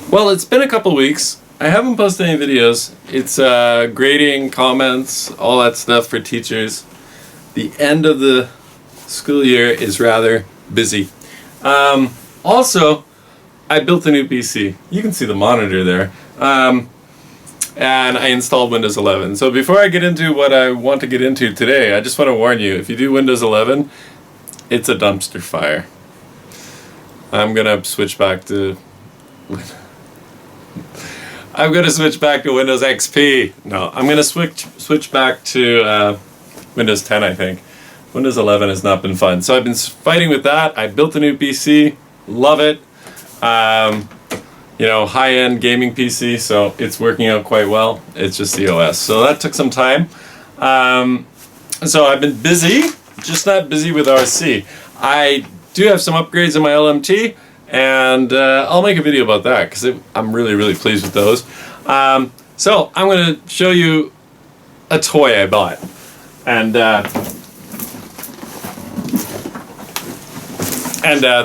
Well, it's been a couple weeks. I haven't posted any videos. It's grading, comments, all that stuff for teachers. The end of the school year is rather busy. Also, I built a new PC. You can see the monitor there. And I installed Windows 11. So before I get into what I want to get into today, I just want to warn you, if you do Windows 11, it's a dumpster fire. I'm going to switch back to Windows XP. No, I'm going to switch back to Windows 10, I think. Windows 11 has not been fun. So I've been fighting with that. I built a new PC. Love it. High-end gaming PC, so it's working out quite well. It's just the OS. So that took some time. So I've been busy, just not busy with RC. I do have some upgrades in my LMT, and I'll make a video about that because I'm really, really pleased with those. So I'm going to show you a toy I bought. And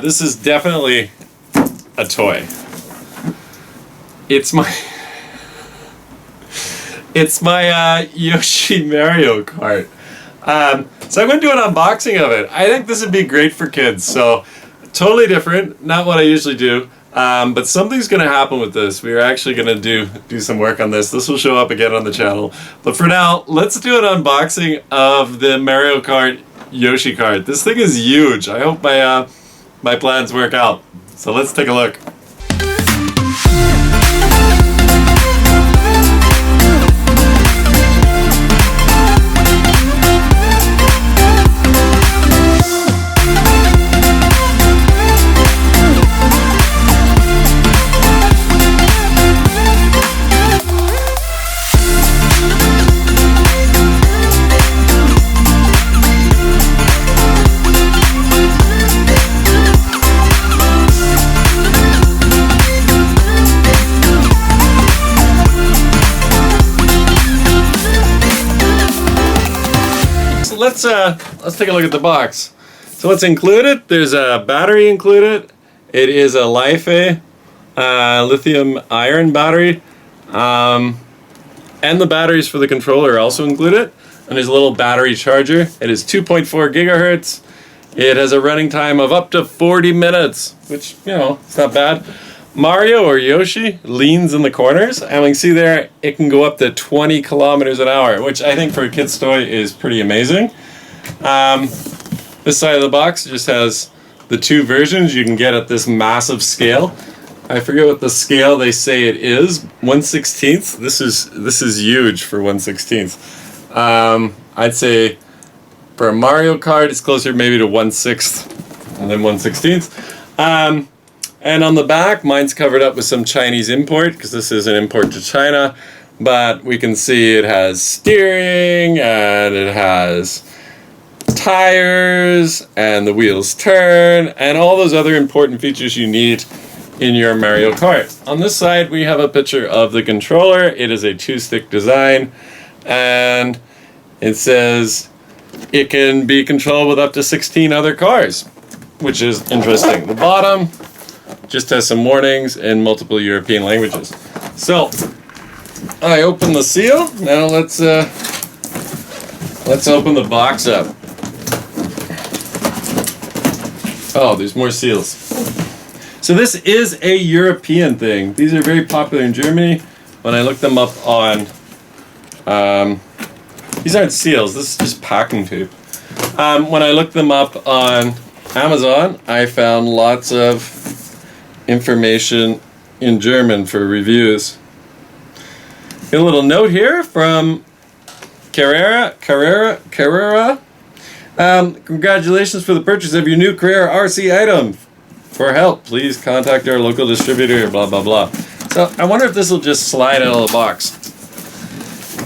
this is definitely a toy. It's my Yoshi Mario Kart. So I'm going to do an unboxing of it. I think this would be great for kids. So totally different, not what I usually do. But something's going to happen with this. We are actually going to do some work on this. This will show up again on the channel. But for now, let's do an unboxing of the Mario Kart Yoshi Kart. This thing is huge. I hope my plans work out. So let's take a look. Let's take a look at the box. So what's included? There's a battery included. It is a Li-Fi lithium iron battery, and the batteries for the controller are also included. And there's a little battery charger. It is 2.4 gigahertz. It has a running time of up to 40 minutes, which, it's not bad. Mario, or Yoshi, leans in the corners, and we can see there it can go up to 20 kilometers an hour, which I think for a kid's toy is pretty amazing. This side of the box just has the two versions you can get at this massive scale. I forget what the scale they say it is. 1/16. This is huge for 1/16. I'd say for a Mario Kart it's closer maybe to 1/6 than 1/16. And on the back, mine's covered up with some Chinese import because this is an import to China. But we can see it has steering, and it has tires, and the wheels turn, and all those other important features you need in your Mario Kart. On this side, we have a picture of the controller. It is a two-stick design, and it says it can be controlled with up to 16 other cars, which is interesting. The bottom just has some warnings in multiple European languages. So I open the seal. Now let's open the box up. Oh, there's more seals. So this is a European thing. These are very popular in Germany. When I looked them up on, these aren't seals. This is just packing tape. When I looked them up on Amazon, I found lots of information in German for reviews. Get a little note here from Carrera. Congratulations for the purchase of your new Carrera RC item. For help, please contact our local distributor, blah, blah, blah. So I wonder if this will just slide out of the box.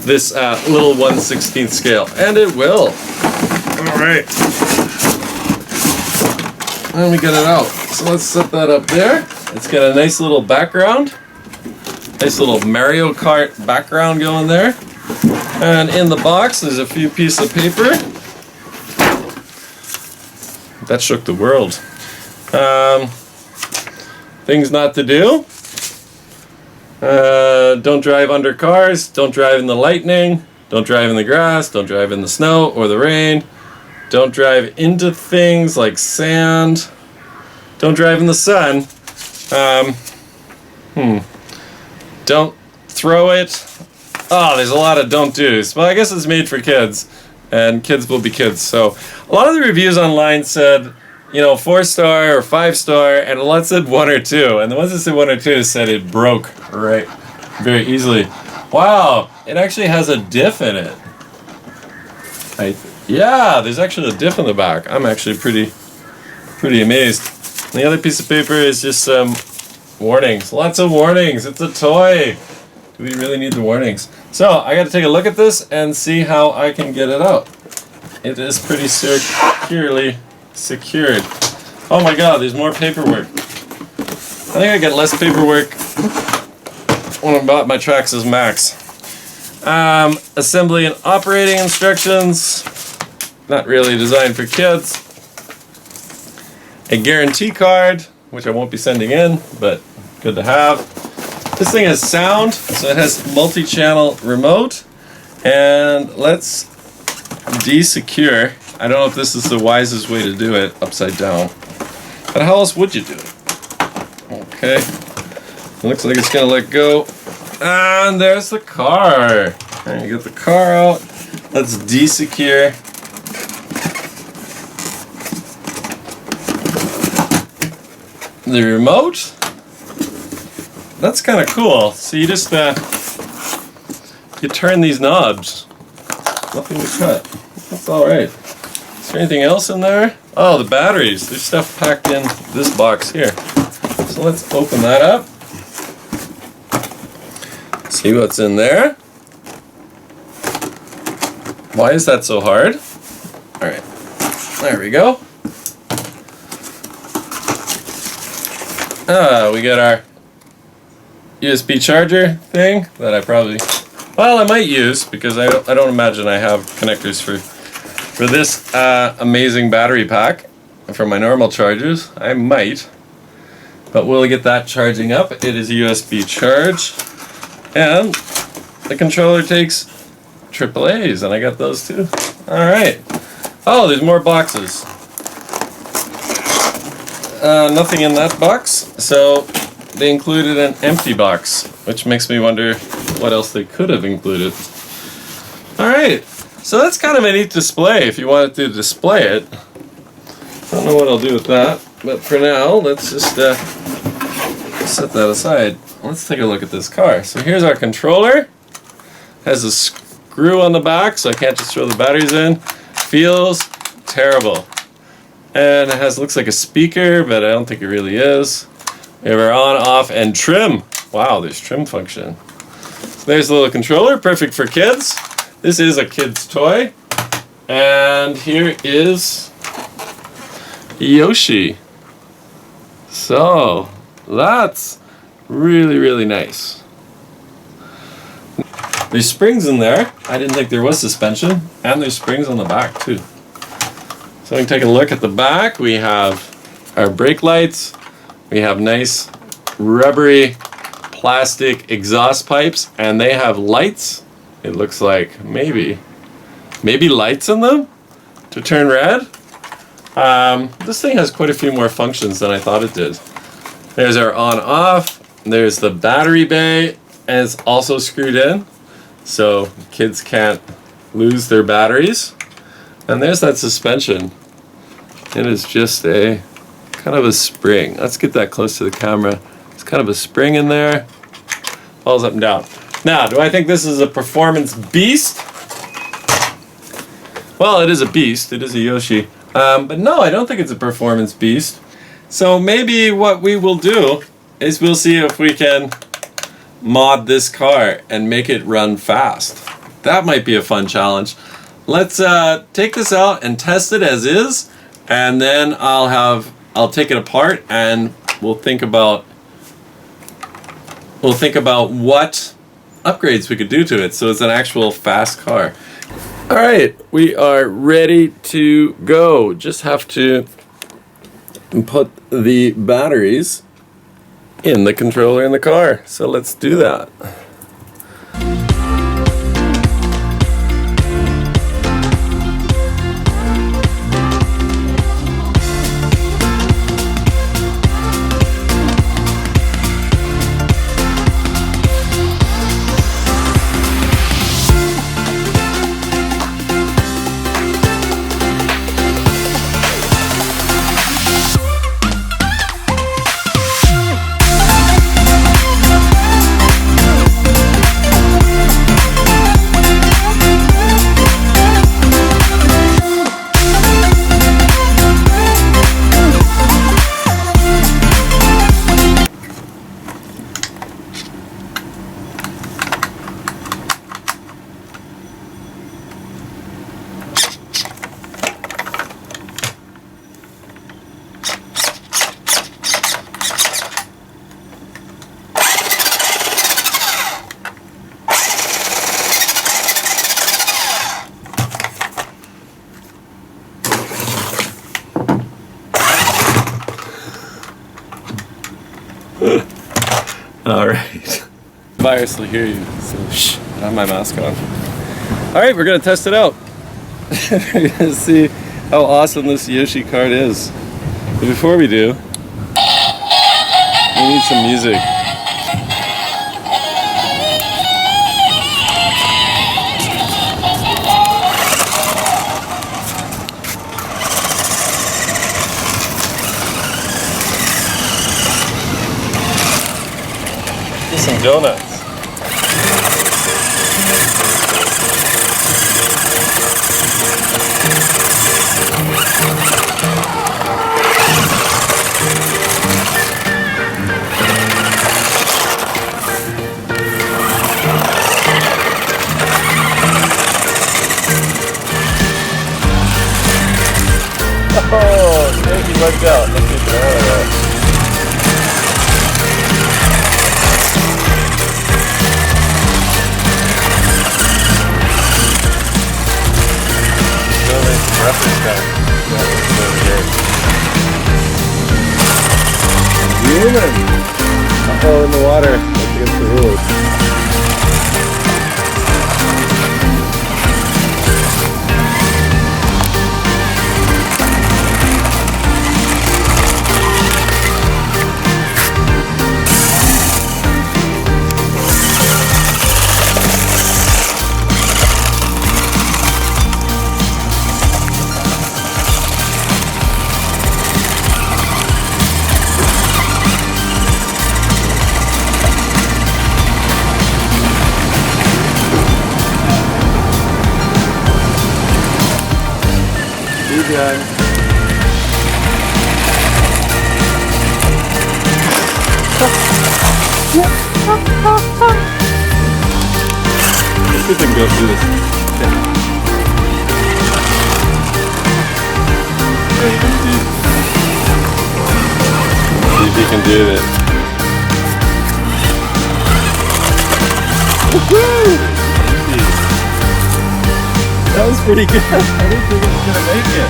This little 1/16 scale. And it will. All right. Let me get it out. So let's set that up there. It's got a nice little background. Nice little Mario Kart background going there. And in the box, there's a few pieces of paper. That shook the world. Things not to do. Don't drive under cars, don't drive in the lightning, don't drive in the grass, don't drive in the snow or the rain, don't drive into things like sand, don't drive in the sun, don't throw it. Oh, there's a lot of don't do's. Well, I guess it's made for kids, and kids will be kids. So a lot of the reviews online said, you know, 4-star or 5-star, and a lot said 1 or 2. And the ones that said 1 or 2 said it broke right very easily. Wow, it actually has a diff in it. Yeah, there's actually a diff in the back. I'm actually pretty amazed. And the other piece of paper is just some warnings. Lots of warnings. It's a toy. Do we really need the warnings? So I got to take a look at this and see how I can get it out. It is pretty securely secured. Oh my god, there's more paperwork. I think I get less paperwork when I bought my Traxxas Max. Assembly and operating instructions. Not really designed for kids. A guarantee card, which I won't be sending in, but good to have. This thing has sound, so it has multi-channel remote. And let's de-secure. I don't know if this is the wisest way to do it upside down. But how else would you do it? Okay. It looks like it's gonna let go. And there's the car. And you get the car out. Let's de-secure. The remote. That's kind of cool. So you just you turn these knobs. Nothing to cut. That's all right. Is there anything else in there? Oh, the batteries. There's stuff packed in this box here. So let's open that up. See what's in there. Why is that so hard? All right. There we go. We got our USB charger thing that I probably, well, I might use because I don't imagine I have connectors for this amazing battery pack for my normal chargers. I might, but we'll get that charging up. It is a USB charge, and the controller takes AAAs, and I got those too. All right. Oh, there's more boxes. Nothing in that box, so they included an empty box, which makes me wonder what else they could have included. Alright, so that's kind of a neat display if you wanted to display it. Don't know what I'll do with that, but for now, let's just set that aside. Let's take a look at this car. So here's our controller. Has a screw on the back, so I can't just throw the batteries in. Feels terrible. And it has, looks like a speaker, but I don't think it really is. We have our on, off, and trim. Wow, there's trim function. So there's the little controller, perfect for kids. This is a kid's toy. And here is Yoshi. So, that's really, really nice. There's springs in there. I didn't think there was suspension. And there's springs on the back, too. So we can take a look at the back. We have our brake lights. We have nice rubbery plastic exhaust pipes, and they have lights. It looks like maybe lights in them to turn red. This thing has quite a few more functions than I thought it did. There's our on-off. There's the battery bay, and it's also screwed in, so kids can't lose their batteries. And there's that suspension. It is just a kind of a spring. Let's get that close to the camera. It's kind of a spring in there. Falls up and down. Now, do I think this is a performance beast? Well, it is a beast. It is a Yoshi. But no, I don't think it's a performance beast. So maybe what we will do is we'll see if we can mod this car and make it run fast. That might be a fun challenge. Let's take this out and test it as is, and then I'll take it apart and we'll think about what upgrades we could do to it so it's an actual fast car. All right, we are ready to go. Just have to put the batteries in the controller in the car. So let's do that. All right. Virus will hear you, so shh, I have my mask on. All right, we're gonna test it out. We're gonna see how awesome this Yoshi Kart is. But before we do, we need some music. Some donuts. Oh, thank you, look out. Let's get that. Oh, in the water. That's against the rules. Guys. Let's see if we can go through this. Yeah, you can see if you can do it. Woohoo! That was pretty good. I didn't think it was gonna make it.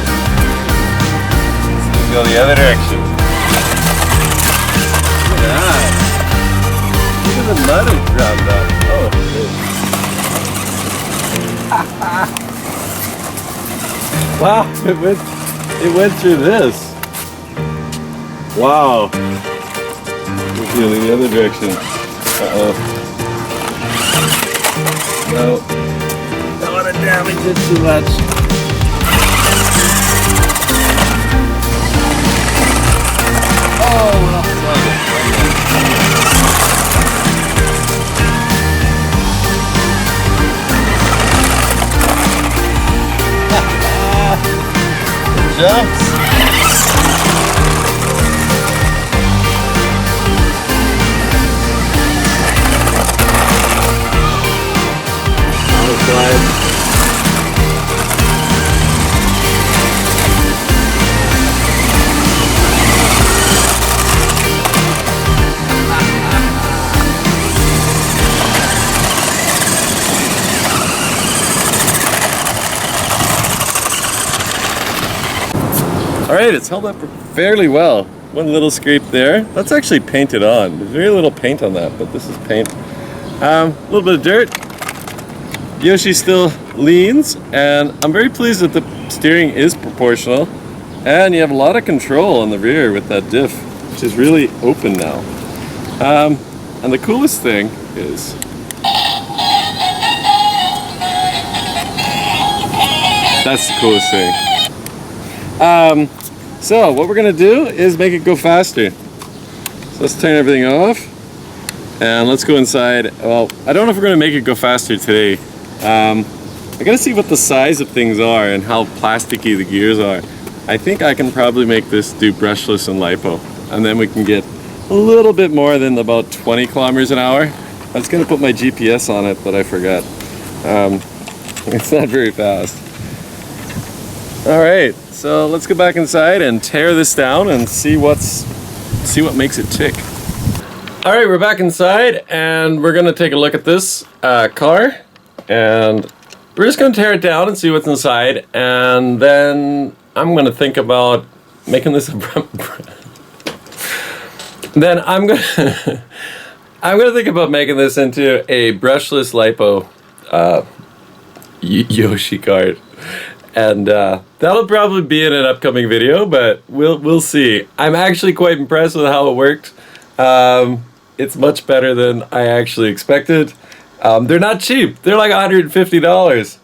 Let's go the other direction. Look at that. Look at the mud it dropped out. Oh, shit. Wow, it went through this. Wow. We're feeling the other direction. No. Don't want to damage it too much. Oh, well, it jumps. Slide. All right, it's held up fairly well. one little scrape there. That's actually painted on. There's very little paint on that, but this is paint. A little bit of dirt. Yoshi still leans, and I'm very pleased that the steering is proportional, and you have a lot of control on the rear with that diff, which is really open now. And the coolest thing is that's the coolest thing. So what we're gonna do is make it go faster. So let's turn everything off and let's go inside. Well, I don't know if we're gonna make it go faster today. I gotta see what the size of things are and how plasticky the gears are. I think I can probably make this do brushless and lipo, and then we can get a little bit more than about 20 kilometers an hour. I was gonna put my GPS on it, but I forgot. It's not very fast. All right, so let's go back inside and tear this down and see what makes it tick. All right, we're back inside and we're gonna take a look at this car, and we're just gonna tear it down and see what's inside, and then I'm gonna think about making this then I'm gonna think about making this into a brushless lipo Yoshi Kart. And that'll probably be in an upcoming video, but we'll see. I'm actually quite impressed with how it worked. It's much better than I actually expected. They're not cheap. They're like $150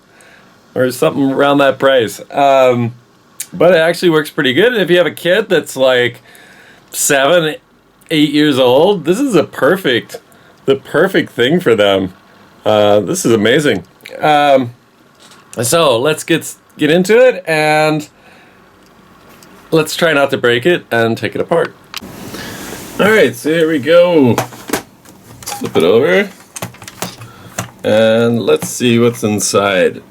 or something around that price. But it actually works pretty good. And if you have a kid that's like 7, 8 years old, this is the perfect thing for them. This is amazing. So let's get into it, and let's try not to break it and take it apart. All right, so here we go. Flip it over, and let's see what's inside.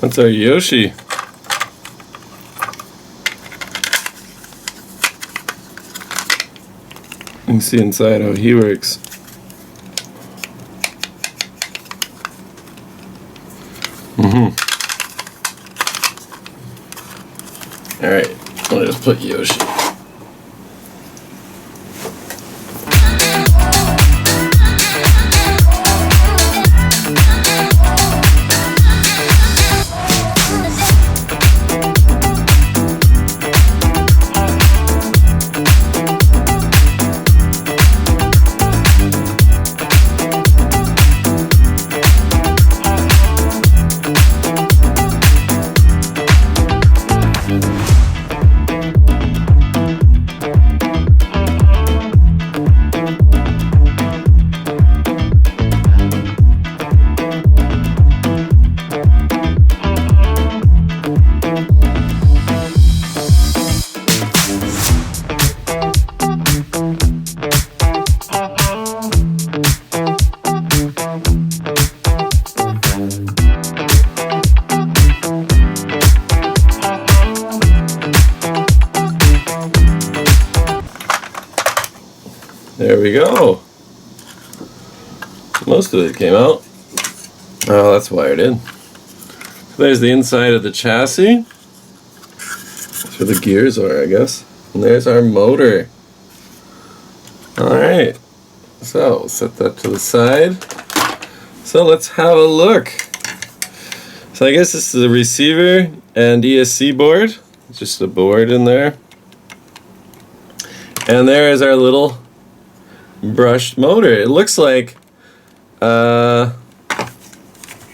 That's our Yoshi. You can see inside how he works. All right, I'll just put Yoshi. There we go. Most of it came out. Oh, that's wired in. So there's the inside of the chassis. That's where the gears are, I guess. And there's our motor. Alright. So, we'll set that to the side. So let's have a look. So I guess this is a receiver and ESC board. It's just a board in there. And there is our little brushed motor. It looks like a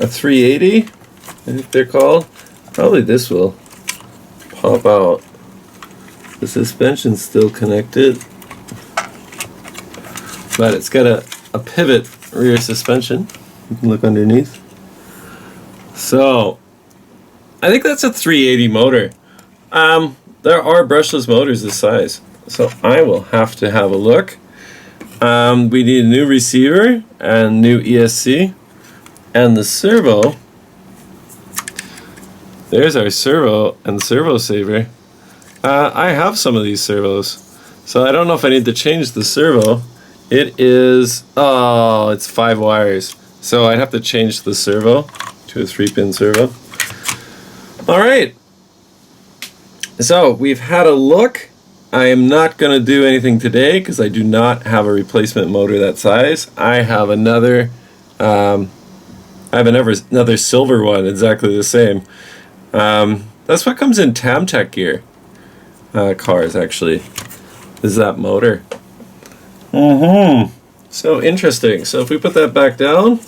380, I think they're called. Probably this will pop out. The suspension's still connected, but it's got a pivot rear suspension. You can look underneath. So I think that's a 380 motor. There are brushless motors this size, so I will have to have a look. We need a new receiver and new ESC, and the servo. There's our servo and servo saver. I have some of these servos, so I don't know if I need to change the servo. It is, oh, it's 5 wires, so I'd have to change the servo to a 3-pin servo. All right, so we've had a look. I am not going to do anything today because I do not have a replacement motor that size. I have another silver one, exactly the same. That's what comes in Tamtech gear cars, actually, is that motor. So interesting. So if we put that back down,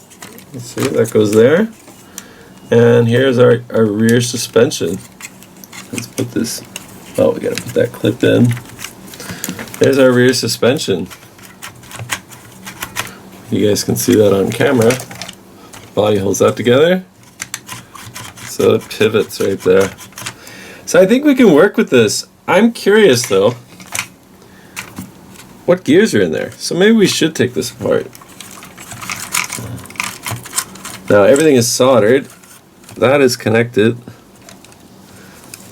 let's see, that goes there. And here's our rear suspension. Let's put this, oh, we gotta put that clip in. There's our rear suspension. You guys can see that on camera. Body holds that together. So it pivots right there. So I think we can work with this. I'm curious though, what gears are in there? So maybe we should take this apart. Now everything is soldered. That is connected.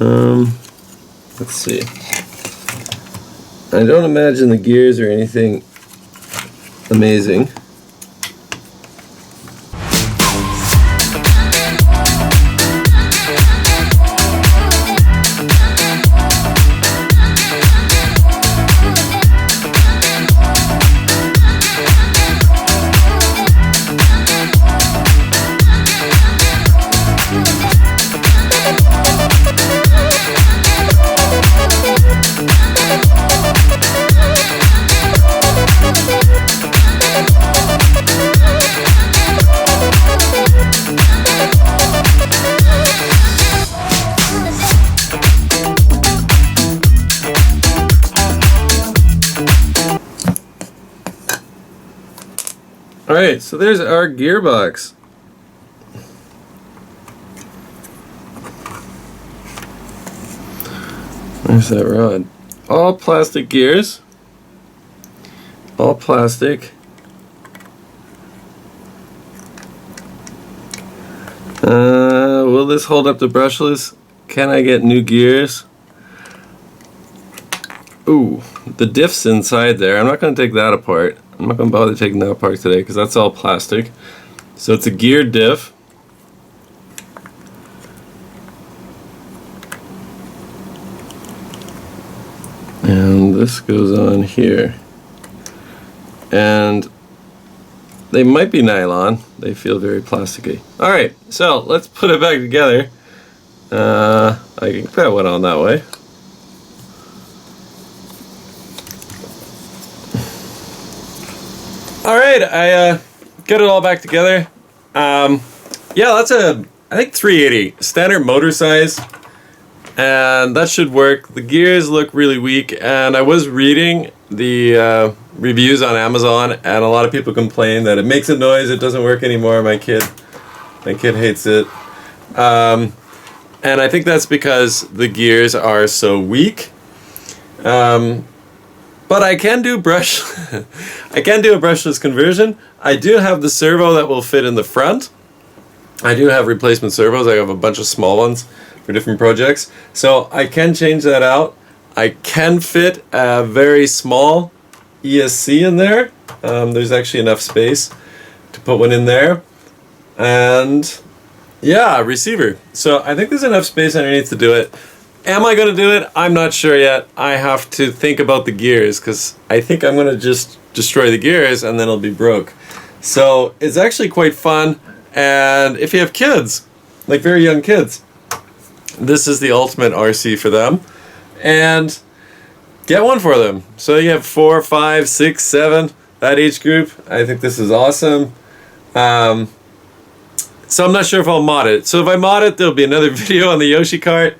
Let's see. I don't imagine the gears are anything amazing. Alright, so there's our gearbox. There's that rod. All plastic gears. All plastic. Will this hold up the brushless? Can I get new gears? Ooh, the diff's inside there. I'm not going to take that apart. I'm not going to bother taking that apart today because that's all plastic. So it's a gear diff. And this goes on here. And they might be nylon. They feel very plasticky. Alright, so let's put it back together. I can put that one on that way. Alright, I got it all back together. Yeah, that's a, I think 380, standard motor size. And that should work. The gears look really weak, and I was reading the reviews on Amazon, and a lot of people complain that it makes a noise, it doesn't work anymore. My kid hates it. And I think that's because the gears are so weak. But I can do I can do a brushless conversion. I do have the servo that will fit in the front. I do have replacement servos. I have a bunch of small ones for different projects. So I can change that out. I can fit a very small ESC in there. There's actually enough space to put one in there. And yeah, receiver. So I think there's enough space underneath to do it. Am I going to do it? I'm not sure yet. I have to think about the gears because I think I'm going to just destroy the gears and then it'll be broke. So it's actually quite fun. And if you have kids, like very young kids, this is the ultimate RC for them. And get one for them. So you have 4, 5, 6, 7, that age group. I think this is awesome. So I'm not sure if I'll mod it. So if I mod it, there'll be another video on the Yoshi Kart.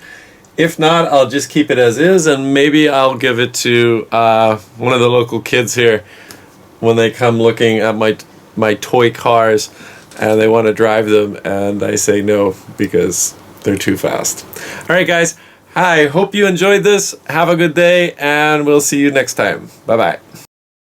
If not, I'll just keep it as is, and maybe I'll give it to one of the local kids here when they come looking at my toy cars and they want to drive them, and I say no because they're too fast. All right, guys. I hope you enjoyed this. Have a good day, and we'll see you next time. Bye-bye.